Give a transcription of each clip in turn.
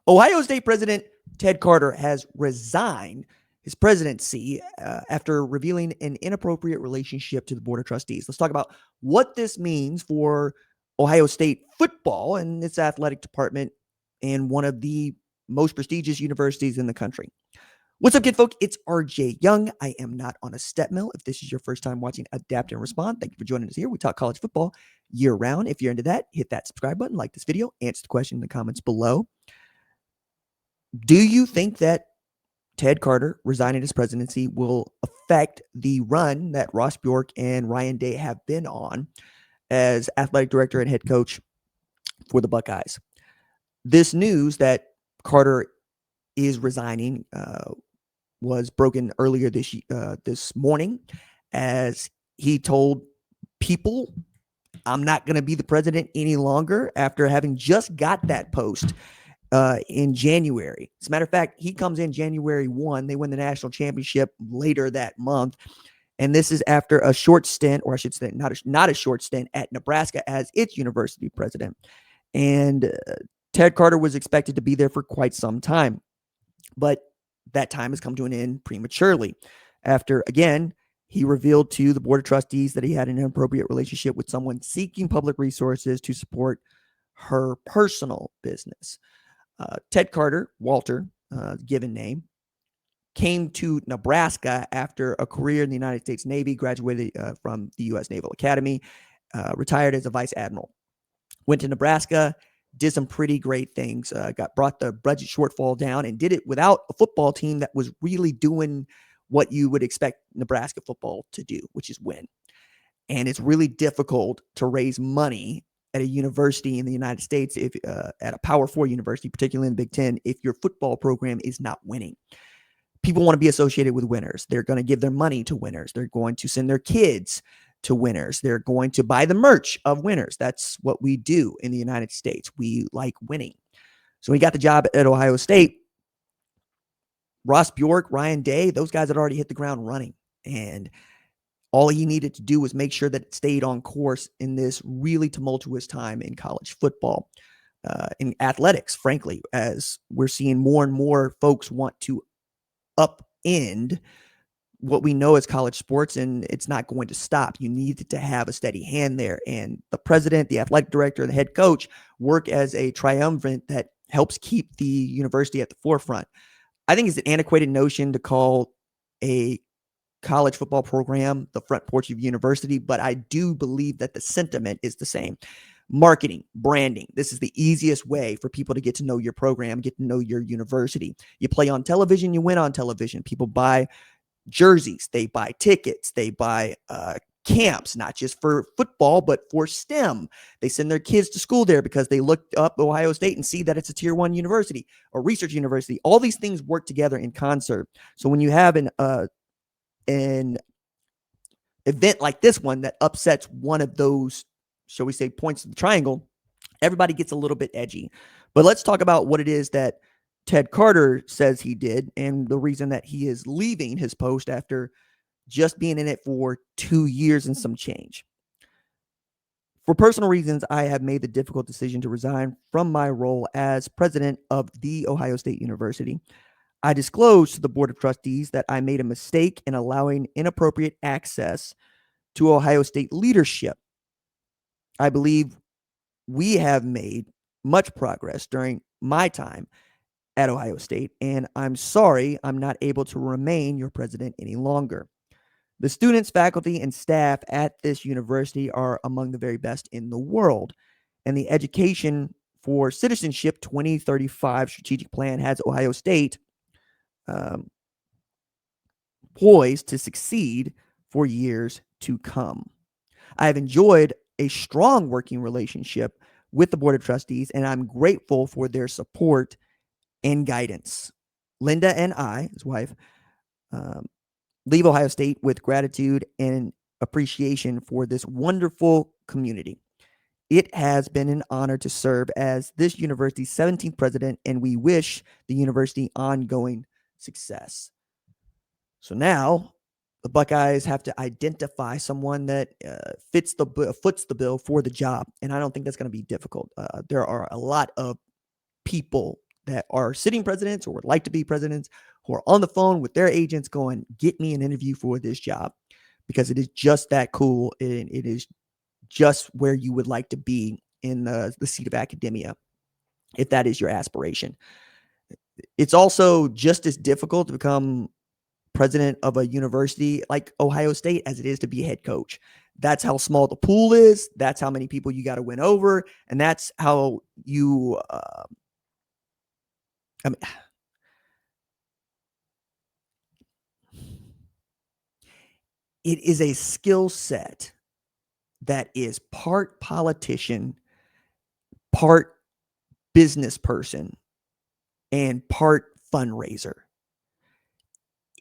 Ohio State President Ted Carter has resigned his presidency after revealing an inappropriate relationship to the Board of Trustees. Let's talk about what this means for Ohio State football and its athletic department and one of the most prestigious universities in the country. What's up, kid folk? It's RJ Young. I am not on a step mill. If this is your first time watching Adapt and Respond, thank you for joining us here. We talk college football year round. If you're into that, hit that subscribe button, like this video, answer the question in the comments below. Do you think that Ted Carter resigning his presidency will affect the run that Ross Bjork and Ryan Day have been on as athletic director and head coach for the Buckeyes? This news that Carter is resigning was broken earlier this morning, as he told people, "I'm not going to be the president any longer," after having just got that post in January. As a matter of fact, he comes in January 1. They win the national championship later that month. And this is after a short stint, or I should say not a short stint, at Nebraska as its university president. And Ted Carter was expected to be there for quite some time. But that time has come to an end prematurely after, again, he revealed to the Board of Trustees that he had an inappropriate relationship with someone seeking public resources to support her personal business. Ted Carter, Walter, given name, came to Nebraska after a career in the United States Navy, graduated from the U.S. Naval Academy, retired as a vice admiral. Went to Nebraska, did some pretty great things, brought the budget shortfall down, and did it without a football team that was really doing what you would expect Nebraska football to do, which is win. And it's really difficult to raise money at a university in the United States, if at a Power 4 university, particularly in the Big Ten, if your football program is not winning. People want to be associated with winners. They're going to give their money to winners. They're going to send their kids to winners. They're going to buy the merch of winners. That's what we do in the United States. We like winning. So he got the job at Ohio State. Ross Bjork, Ryan Day, those guys had already hit the ground running. And all he needed to do was make sure that it stayed on course in this really tumultuous time in college football, in athletics, frankly, as we're seeing more and more folks want to upend what we know as college sports, and it's not going to stop. You need to have a steady hand there. And the president, the athletic director, the head coach work as a triumvirate that helps keep the university at the forefront. I think it's an antiquated notion to call a college football program the front porch of university, but I do believe that the sentiment is the same. Marketing, branding. This is the easiest way for people to get to know your program, get to know your university. You play on television, you win on television. People buy jerseys, they buy tickets, they buy camps, not just for football, but for STEM. They send their kids to school there because they looked up Ohio State and see that it's a tier 1 university or research university. All these things work together in concert. So when you have an event like this one that upsets one of those, shall we say, points of the triangle, everybody gets a little bit edgy. But let's talk about what it is that Ted Carter says he did and the reason that he is leaving his post after just being in it for 2 years and some change. For personal reasons, I have made the difficult decision to resign from my role as president of the Ohio State University. I disclosed to the Board of Trustees that I made a mistake in allowing inappropriate access to Ohio State leadership. I believe we have made much progress during my time at Ohio State, and I'm sorry I'm not able to remain your president any longer. The students, faculty, and staff at this university are among the very best in the world, and the Education for Citizenship 2035 strategic plan has Ohio State poised to succeed for years to come. I have enjoyed a strong working relationship with the Board of Trustees, and I'm grateful for their support and guidance. Linda and I, his wife, leave Ohio State with gratitude and appreciation for this wonderful community. It has been an honor to serve as this university's 17th president, and we wish the university ongoing success. So now the Buckeyes have to identify someone that foots the bill for the job, and I don't think that's going to be difficult. There are a lot of people that are sitting presidents or would like to be presidents who are on the phone with their agents going, get me an interview for this job because it is just that cool. And it is just where you would like to be in the seat of academia, if that is your aspiration. It's also just as difficult to become president of a university like Ohio State as it is to be a head coach. That's how small the pool is. That's how many people you got to win over. And that's how you, I mean, it is a skill set that is part politician, part business person, and part fundraiser.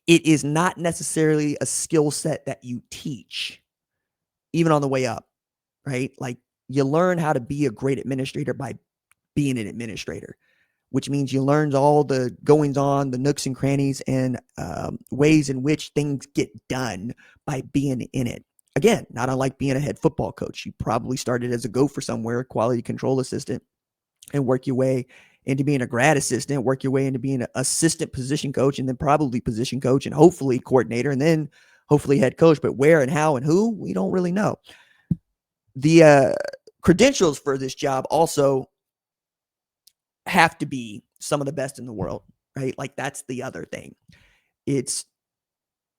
It is not necessarily a skill set that you teach, even on the way up, right? Like you learn how to be a great administrator by being an administrator, which means you learn all the goings on, the nooks and crannies, and ways in which things get done by being in it. Again, not unlike being a head football coach. You probably started as a gopher somewhere, quality control assistant, and work your way into being a grad assistant, work your way into being an assistant position coach, and then probably position coach, and hopefully coordinator, and then hopefully head coach. But where and how and who, we don't really know. The credentials for this job also have to be some of the best in the world, right? Like that's the other thing. It's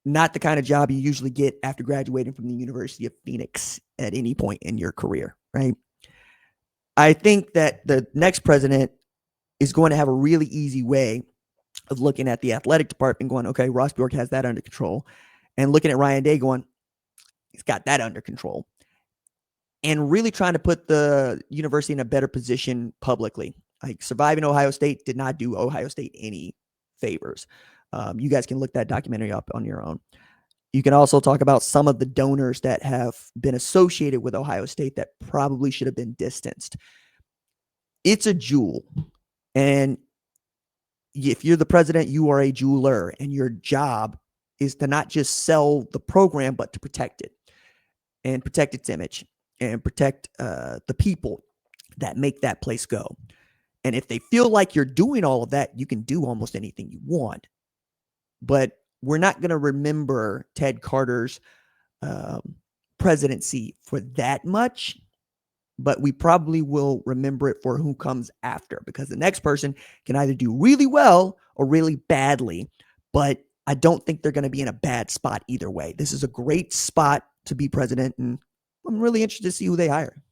not the kind of job you usually get after graduating from the University of Phoenix at any point in your career, right? I think that the next president is going to have a really easy way of looking at the athletic department going, okay, Ross Bjork has that under control, and looking at Ryan Day going, he's got that under control, and really trying to put the university in a better position publicly. Like surviving Ohio State did not do Ohio State any favors. You guys can look that documentary up on your own. You can also talk about some of the donors that have been associated with Ohio State that probably should have been distanced. It's a jewel. And if you're the president, you are a jeweler, and your job is to not just sell the program, but to protect it and protect its image and protect the people that make that place go. And if they feel like you're doing all of that, you can do almost anything you want. But we're not going to remember Ted Carter's presidency for that much, but we probably will remember it for who comes after, because the next person can either do really well or really badly. But I don't think they're going to be in a bad spot either way. This is a great spot to be president, and I'm really interested to see who they hire.